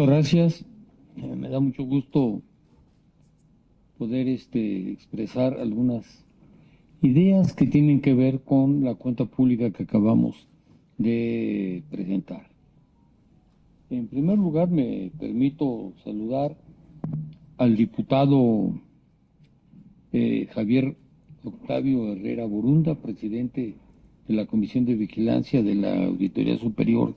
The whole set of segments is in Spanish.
muchas gracias. Me da mucho gusto poder expresar algunas ideas que tienen que ver con la cuenta pública que acabamos de presentar. En primer lugar, me permito saludar al diputado Javier Octavio Herrera Borunda, presidente de la Comisión de Vigilancia de la Auditoría Superior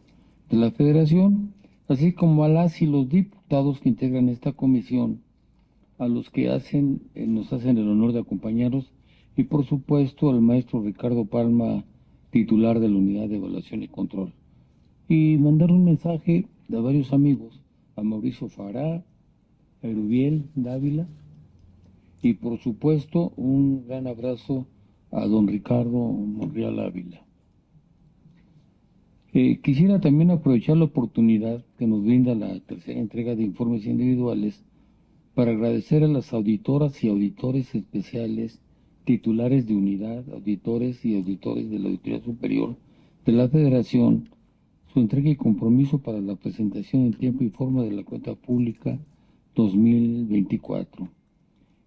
de la Federación, así como a las y los diputados que integran esta comisión, a los que nos hacen el honor de acompañarnos, y por supuesto al maestro Ricardo Palma, titular de la Unidad de Evaluación y Control. Y mandar un mensaje a varios amigos, a Mauricio Fará, a Erubiel Dávila, y por supuesto un gran abrazo a don Ricardo Monreal Ávila. Quisiera también aprovechar la oportunidad que nos brinda la tercera entrega de informes individuales para agradecer a las auditoras y auditores especiales, titulares de unidad, auditores y auditores de la Auditoría Superior de la Federación, su entrega y compromiso para la presentación en tiempo y forma de la cuenta pública 2024.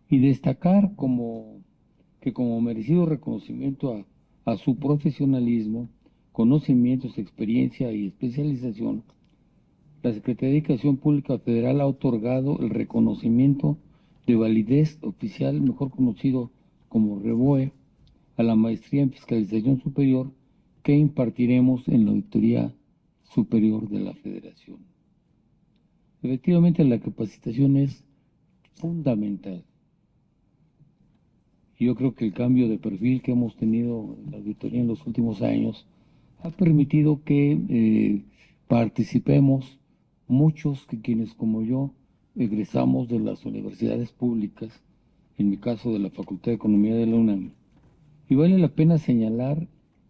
Y destacar como merecido reconocimiento a su profesionalismo, conocimientos, experiencia y especialización, la Secretaría de Educación Pública Federal ha otorgado el reconocimiento de validez oficial, mejor conocido como REVOE, a la maestría en Fiscalización Superior que impartiremos en la Auditoría Superior de la Federación. Efectivamente, la capacitación es fundamental. Yo creo que el cambio de perfil que hemos tenido en la auditoría en los últimos años ha permitido que participemos muchos que quienes como yo egresamos de las universidades públicas, en mi caso de la Facultad de Economía de la UNAM. Y vale la pena señalar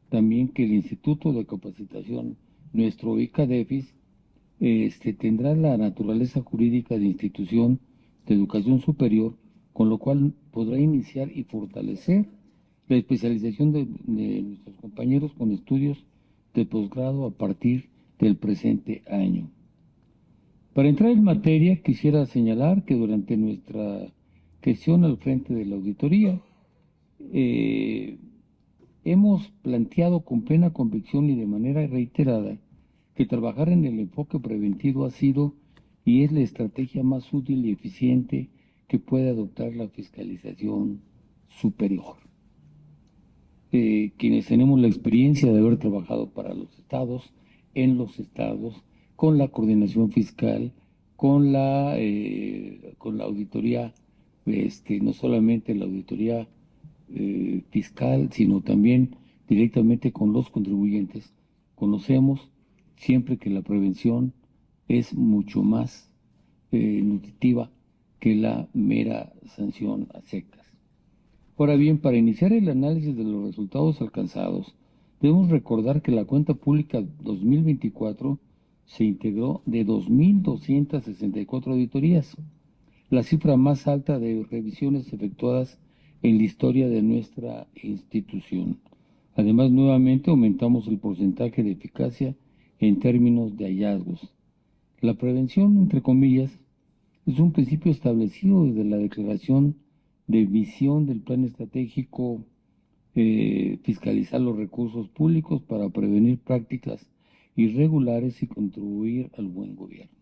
también que el Instituto de Capacitación, nuestro ICADEFIS, tendrá la naturaleza jurídica de institución de educación superior, con lo cual podrá iniciar y fortalecer la especialización de nuestros compañeros con estudios de posgrado a partir del presente año. Para entrar en materia, quisiera señalar que durante nuestra gestión al frente de la auditoría, hemos planteado con plena convicción y de manera reiterada que trabajar en el enfoque preventivo ha sido y es la estrategia más útil y eficiente que puede adoptar la fiscalización superior. Quienes tenemos la experiencia de haber trabajado para los estados, en los estados, con la coordinación fiscal, con la auditoría, no solamente la auditoría fiscal, sino también directamente con los contribuyentes, conocemos siempre que la prevención es mucho más nutritiva que la mera sanción a secas. Ahora bien, para iniciar el análisis de los resultados alcanzados, debemos recordar que la cuenta pública 2024 se integró de 2.264 auditorías, la cifra más alta de revisiones efectuadas en la historia de nuestra institución. Además, nuevamente aumentamos el porcentaje de eficacia en términos de hallazgos. La prevención, entre comillas, es un principio establecido desde la declaración de visión del plan estratégico, fiscalizar los recursos públicos para prevenir prácticas irregulares y contribuir al buen gobierno.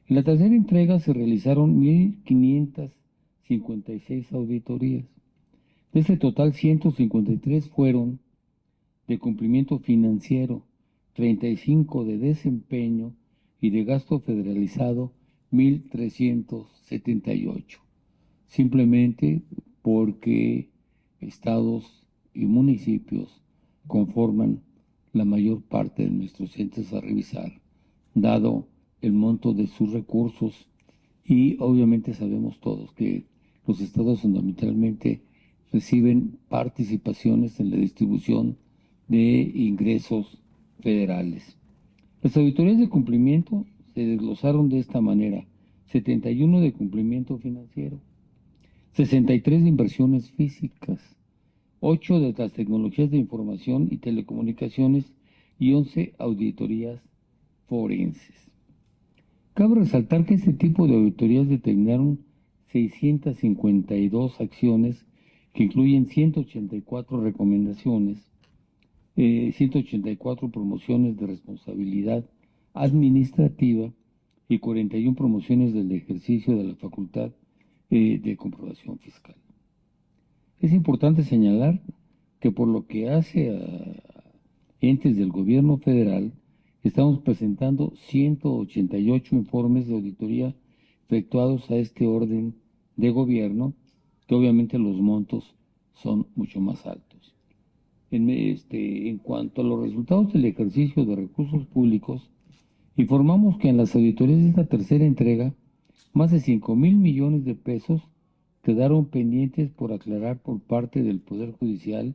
En la tercera entrega se realizaron 1.556 auditorías. De este total, 153 fueron de cumplimiento financiero, 35 de desempeño y de gasto federalizado, 1.378. Simplemente porque estados y municipios conforman la mayor parte de nuestros entes a revisar, dado el monto de sus recursos, y obviamente sabemos todos que los estados fundamentalmente reciben participaciones en la distribución de ingresos federales. Las auditorías de cumplimiento se desglosaron de esta manera: 71 de cumplimiento financiero, 63 de inversiones físicas, 8 de las tecnologías de información y telecomunicaciones y 11 auditorías forenses. Cabe resaltar que este tipo de auditorías determinaron 652 acciones que incluyen 184 recomendaciones, 184 promociones de responsabilidad administrativa y 41 promociones del ejercicio de la facultad de comprobación fiscal. Es importante señalar que por lo que hace a entes del gobierno federal, estamos presentando 188 informes de auditoría efectuados a este orden de gobierno, que obviamente los montos son mucho más altos. En cuanto a los resultados del ejercicio de recursos públicos, informamos que en las auditorías de esta tercera entrega, más de 5,000 millones de pesos quedaron pendientes por aclarar por parte del Poder Judicial,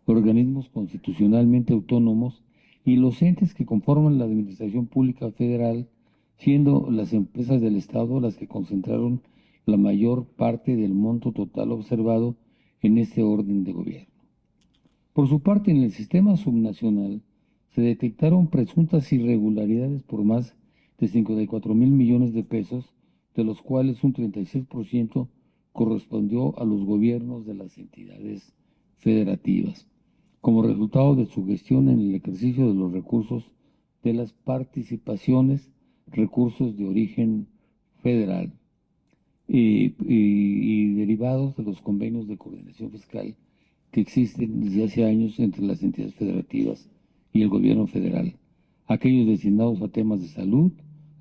organismos constitucionalmente autónomos y los entes que conforman la Administración Pública Federal, siendo las empresas del Estado las que concentraron la mayor parte del monto total observado en este orden de gobierno. Por su parte, en el sistema subnacional se detectaron presuntas irregularidades por más de 54,000 millones de pesos, de los cuales un 36% correspondió a los gobiernos de las entidades federativas, como resultado de su gestión en el ejercicio de los recursos de las participaciones, recursos de origen federal y derivados de los convenios de coordinación fiscal que existen desde hace años entre las entidades federativas y el gobierno federal, aquellos destinados a temas de salud,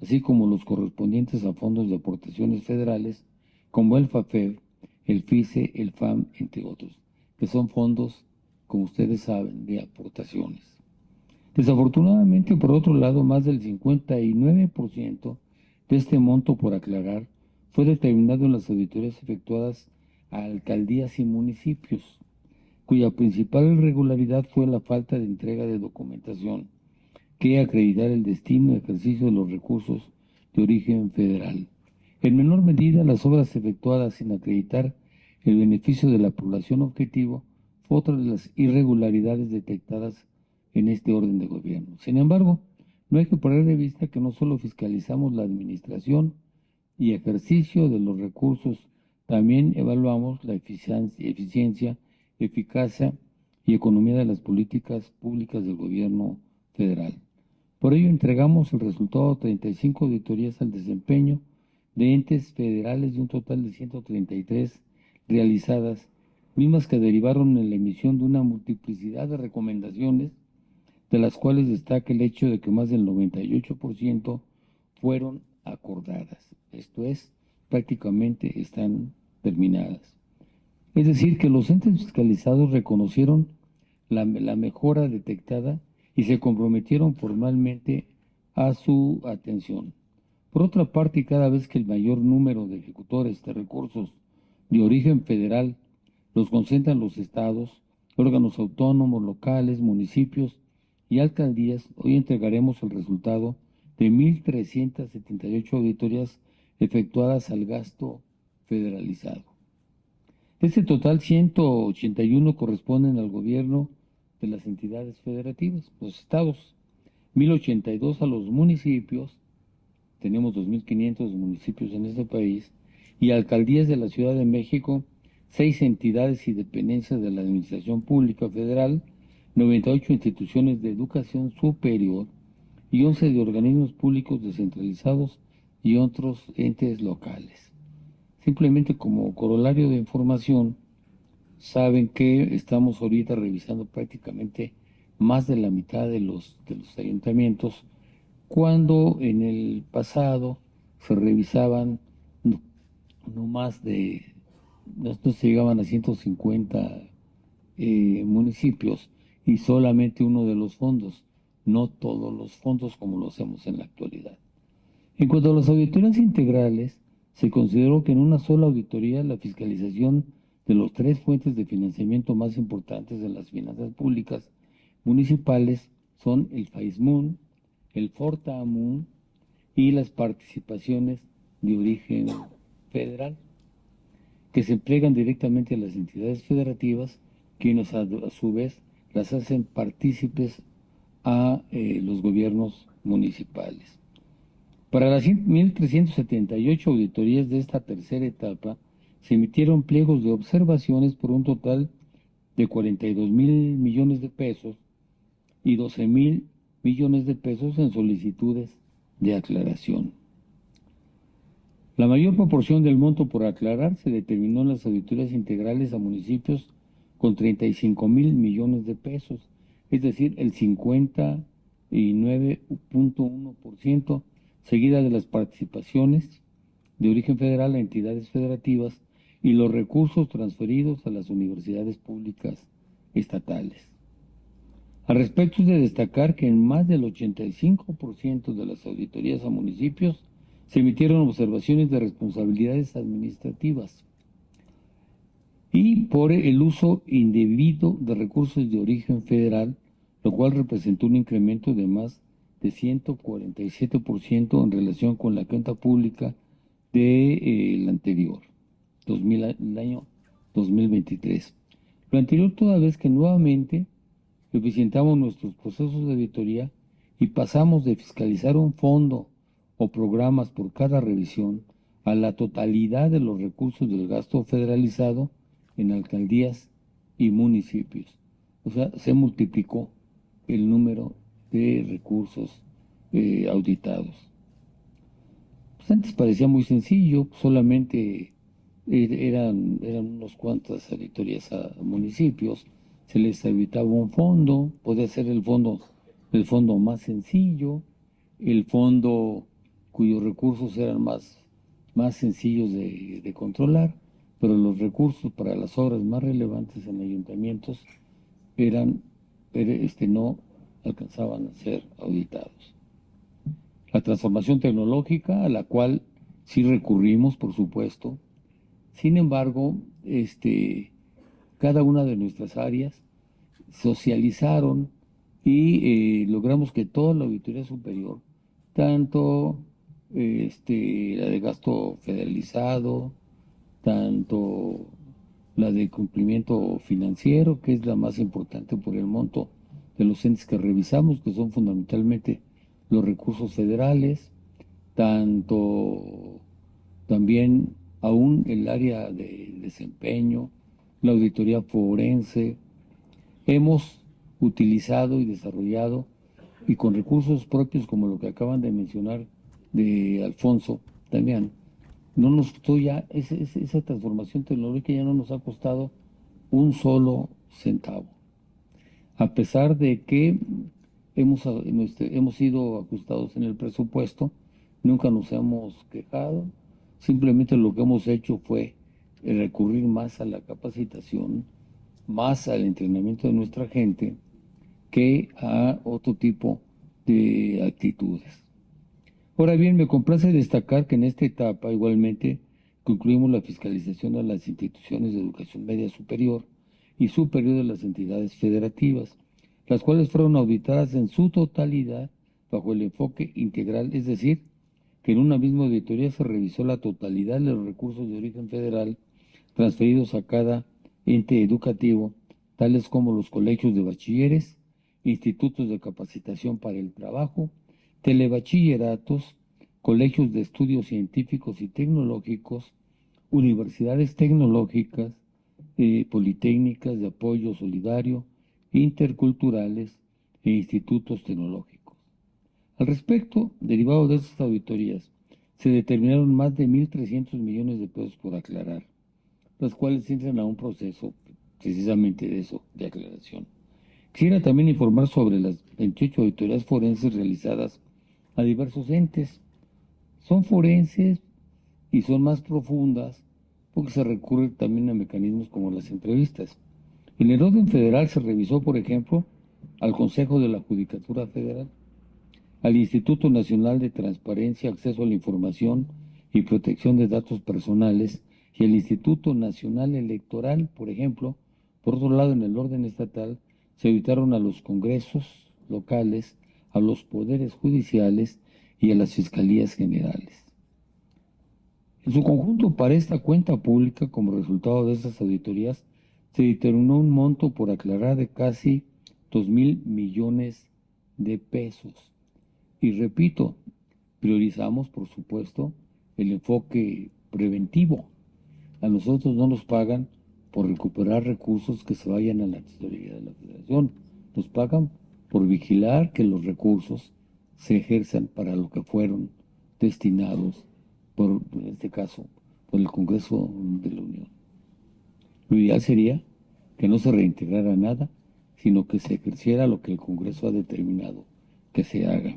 así como los correspondientes a fondos de aportaciones federales, como el FAFEB, el FICE, el FAM, entre otros, que son fondos, como ustedes saben, de aportaciones. Desafortunadamente, por otro lado, más del 59% de este monto por aclarar fue determinado en las auditorías efectuadas a alcaldías y municipios, cuya principal irregularidad fue la falta de entrega de documentación que acreditar el destino y ejercicio de los recursos de origen federal. En menor medida, las obras efectuadas sin acreditar el beneficio de la población objetivo fue otra de las irregularidades detectadas en este orden de gobierno. Sin embargo, no hay que perder de vista que no solo fiscalizamos la administración y ejercicio de los recursos, también evaluamos la eficiencia, eficacia y economía de las políticas públicas del gobierno federal. Por ello, entregamos el resultado de 35 auditorías al desempeño de entes federales de un total de 133 realizadas, mismas que derivaron en la emisión de una multiplicidad de recomendaciones, de las cuales destaca el hecho de que más del 98% fueron acordadas, esto es, prácticamente están terminadas. Es decir, que los entes fiscalizados reconocieron la mejora detectada y se comprometieron formalmente a su atención. Por otra parte, cada vez que el mayor número de ejecutores de recursos de origen federal los concentran los estados, órganos autónomos, locales, municipios y alcaldías, hoy entregaremos el resultado de 1,378 auditorías efectuadas al gasto federalizado. De este total, 181 corresponden al gobierno de las entidades federativas, los estados, 1,082 a los municipios, tenemos 2,500 municipios en este país, y alcaldías de la Ciudad de México, 6 entidades y dependencias de la Administración Pública Federal, 98 instituciones de educación superior y 11 de organismos públicos descentralizados y otros entes locales. Simplemente como corolario de información, saben que estamos ahorita revisando prácticamente más de la mitad de los ayuntamientos, cuando en el pasado se revisaban no más de, no se llegaban a 150 municipios y solamente uno de los fondos, no todos los fondos como lo hacemos en la actualidad. En cuanto a las auditorías integrales, se consideró que en una sola auditoría la fiscalización de los 3 fuentes de financiamiento más importantes de las finanzas públicas municipales son el FAISMUN, el FORTAMUN y las participaciones de origen federal, que se entregan directamente a las entidades federativas, quienes a su vez las hacen partícipes a los gobiernos municipales. Para las 1.378 auditorías de esta tercera etapa, se emitieron pliegos de observaciones por un total de 42 mil millones de pesos y 12 mil millones de pesos en solicitudes de aclaración. La mayor proporción del monto por aclarar se determinó en las auditorías integrales a municipios con 35 mil millones de pesos, es decir, el 59.1%, seguida de las participaciones de origen federal a entidades federativas y los recursos transferidos a las universidades públicas estatales. Al respecto es de destacar que en más del 85% de las auditorías a municipios se emitieron observaciones de responsabilidades administrativas y por el uso indebido de recursos de origen federal, lo cual representó un incremento de más de 147% en relación con la cuenta pública del anterior, el año 2023. Lo anterior toda vez que nuevamente eficientamos nuestros procesos de auditoría y pasamos de fiscalizar un fondo o programas por cada revisión a la totalidad de los recursos del gasto federalizado en alcaldías y municipios. O sea, se multiplicó el número de recursos auditados. Pues antes parecía muy sencillo, solamente eran unos cuantas auditorías a municipios, se les auditaba un fondo, podía ser el fondo más sencillo, el fondo cuyos recursos eran más sencillos de controlar, pero los recursos para las obras más relevantes en ayuntamientos no alcanzaban a ser auditados. La transformación tecnológica, a la cual sí recurrimos, por supuesto. Sin embargo, cada una de nuestras áreas socializaron y logramos que toda la auditoría superior, tanto la de gasto federalizado, tanto la de cumplimiento financiero, que es la más importante por el monto de los entes que revisamos, que son fundamentalmente los recursos federales, tanto también aún el área de desempeño, la auditoría forense. Hemos utilizado y desarrollado, y con recursos propios como lo que acaban de mencionar de Alfonso Damián, no nos costó ya, esa transformación tecnológica ya no nos ha costado un solo centavo. A pesar de que hemos sido ajustados en el presupuesto, nunca nos hemos quejado, simplemente lo que hemos hecho fue recurrir más a la capacitación, más al entrenamiento de nuestra gente, que a otro tipo de actitudes. Ahora bien, me complace destacar que en esta etapa igualmente concluimos la fiscalización de las instituciones de educación media superior y superior de las entidades federativas, las cuales fueron auditadas en su totalidad bajo el enfoque integral, es decir, que en una misma auditoría se revisó la totalidad de los recursos de origen federal transferidos a cada ente educativo, tales como los colegios de bachilleres, institutos de capacitación para el trabajo, telebachilleratos, colegios de estudios científicos y tecnológicos, universidades tecnológicas, politécnicas de apoyo solidario, interculturales e institutos tecnológicos. Al respecto, derivado de estas auditorías, se determinaron más de 1.300 millones de pesos por aclarar, las cuales entran a un proceso precisamente de eso, de aclaración. Quisiera también informar sobre las 28 auditorías forenses realizadas a diversos entes. Son forenses y son más profundas porque se recurre también a mecanismos como las entrevistas. En el orden federal se revisó, por ejemplo, al Consejo de la Judicatura Federal, al Instituto Nacional de Transparencia, Acceso a la Información y Protección de Datos Personales y al Instituto Nacional Electoral, por ejemplo. Por otro lado, en el orden estatal, se auditaron a los congresos locales, a los poderes judiciales y a las fiscalías generales. En su conjunto, para esta cuenta pública, como resultado de estas auditorías, se determinó un monto por aclarar de casi 2.000 millones de pesos. Y repito, Priorizamos, por supuesto, el enfoque preventivo. A nosotros no nos pagan por recuperar recursos que se vayan a la tesorería de la Federación. Nos pagan por vigilar que los recursos se ejerzan para lo que fueron destinados, en este caso, por el Congreso de la Unión. Lo ideal sería que no se reintegrara nada, sino que se ejerciera lo que el Congreso ha determinado que se haga.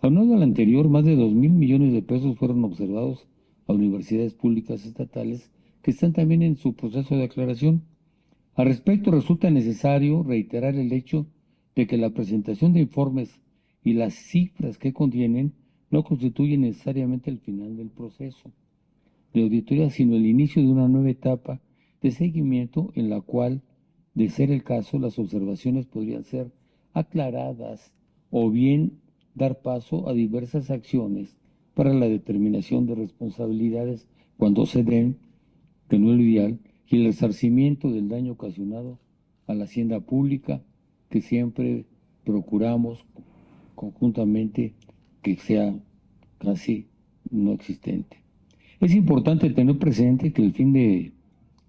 Aunado al anterior, más de 2.000 millones de pesos fueron observados a universidades públicas estatales que están también en su proceso de aclaración. Al respecto, resulta necesario reiterar el hecho de que la presentación de informes y las cifras que contienen no constituyen necesariamente el final del proceso de auditoría, sino el inicio de una nueva etapa de seguimiento en la cual, de ser el caso, las observaciones podrían ser aclaradas o bien dar paso a diversas acciones para la determinación de responsabilidades cuando se den, que no es lo ideal, y el resarcimiento del daño ocasionado a la hacienda pública, que siempre procuramos conjuntamente que sea casi no existente. Es importante tener presente que el fin de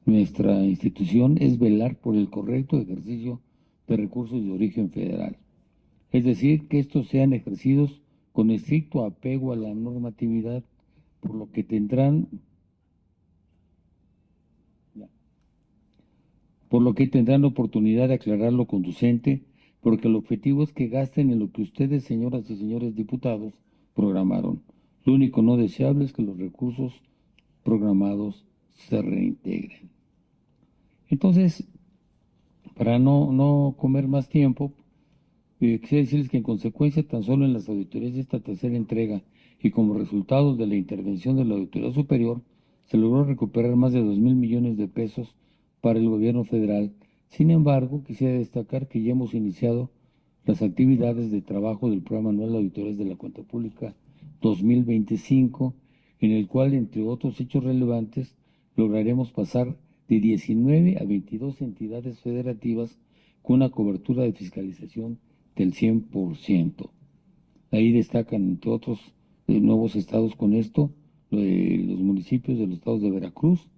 nuestra institución es velar por el correcto ejercicio de recursos de origen federal, es decir, que estos sean ejercidos con estricto apego a la normatividad, por lo que tendrán oportunidad de aclarar lo conducente, porque el objetivo es que gasten en lo que ustedes, señoras y señores diputados, programaron. Lo único no deseable es que los recursos programados se reintegren. Entonces, para no comer más tiempo, quisiera decirles que en consecuencia, tan solo en las auditorías de esta tercera entrega y como resultado de la intervención de la Auditoría Superior, se logró recuperar más de 2.000 millones de pesos para el gobierno federal. Sin embargo, quisiera destacar que ya hemos iniciado las actividades de trabajo del Programa Anual de Auditorías de la Cuenta Pública 2025, en el cual, entre otros hechos relevantes, lograremos pasar de 19 a 22 entidades federativas con una cobertura de fiscalización del 100%. Ahí destacan, entre otros nuevos estados con esto, los municipios de los estados de Veracruz,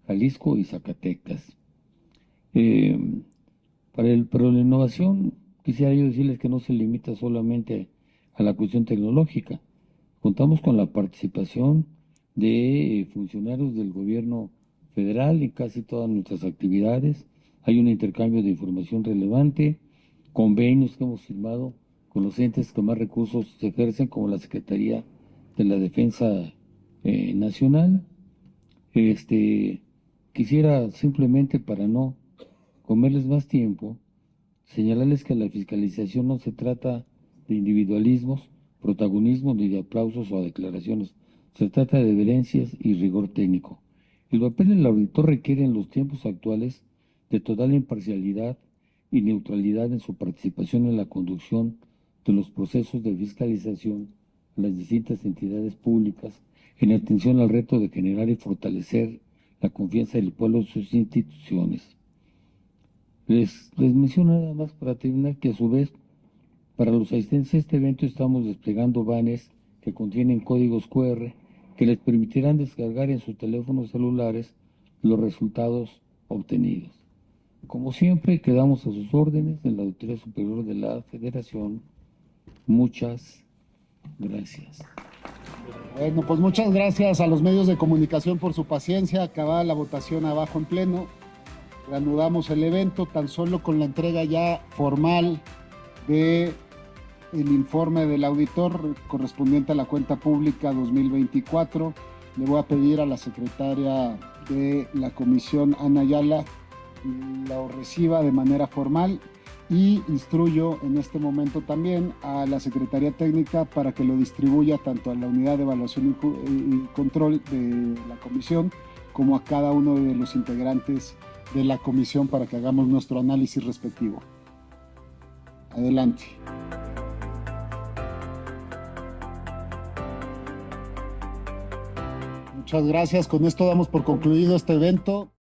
Jalisco y Zacatecas. Pero la innovación, quisiera yo decirles que no se limita solamente a la cuestión tecnológica. Contamos con la participación de funcionarios del gobierno federal en casi todas nuestras actividades. Hay un intercambio de información relevante, convenios que hemos firmado con los entes que más recursos se ejercen, como la Secretaría de la Defensa Nacional. Quisiera simplemente, para no comerles más tiempo, señalarles que la fiscalización no se trata de individualismos, protagonismo ni de aplausos o declaraciones. Se trata de evidencias y rigor técnico. El papel del auditor requiere en los tiempos actuales de total imparcialidad y neutralidad en su participación en la conducción de los procesos de fiscalización a las distintas entidades públicas, en atención al reto de generar y fortalecer la confianza del pueblo en sus instituciones. Les menciono nada más para terminar que a su vez, para los asistentes a este evento estamos desplegando banners que contienen códigos QR que les permitirán descargar en sus teléfonos celulares los resultados obtenidos. Como siempre, quedamos a sus órdenes en la Auditoría Superior de la Federación. Muchas gracias. Bueno, pues muchas gracias a los medios de comunicación por su paciencia. Acaba la votación abajo en pleno. Reanudamos el evento tan solo con la entrega ya formal de el informe del auditor correspondiente a la cuenta pública 2024. Le voy a pedir a la secretaria de la comisión, Ana Ayala, lo reciba de manera formal y instruyo en este momento también a la Secretaría Técnica para que lo distribuya tanto a la unidad de evaluación y control de la comisión como a cada uno de los integrantes de la comisión para que hagamos nuestro análisis respectivo. Adelante. Muchas gracias. Con esto damos por concluido este evento.